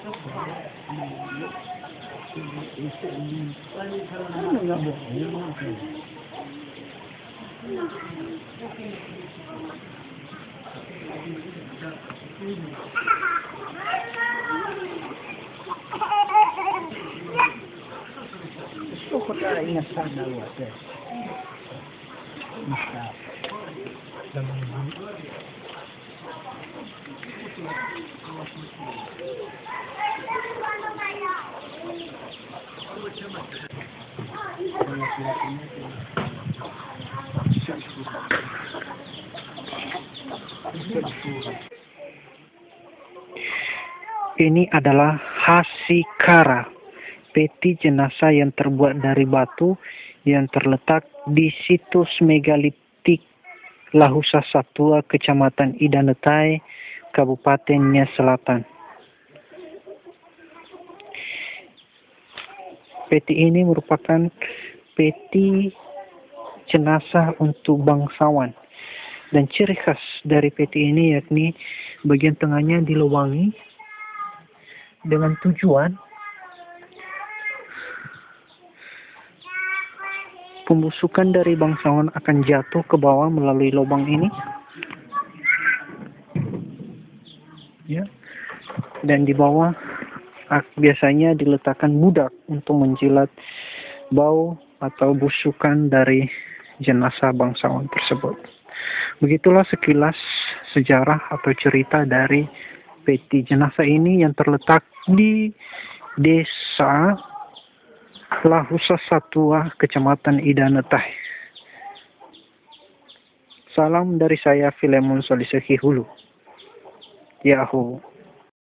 Kok ada ingat sana luas ya? Ini adalah Hasikara, peti jenazah yang terbuat dari batu yang terletak di situs megalitik Lahusa Satua, Kecamatan Idanutai, Kabupaten Nias Selatan. Peti ini merupakan peti jenazah untuk bangsawan. Dan ciri khas dari peti ini yakni bagian tengahnya dilubangi dengan tujuan pembusukan dari bangsawan akan jatuh ke bawah melalui lubang ini. Ya. Dan di bawah biasanya diletakkan budak untuk menjilat bau atau busukan dari jenazah bangsawan tersebut. Begitulah sekilas sejarah atau cerita dari peti jenazah ini yang terletak di Desa Lahusa Satua, Kecamatan Idanutai. Salam dari saya, Filemon Soliseki Hulu. Yahoo.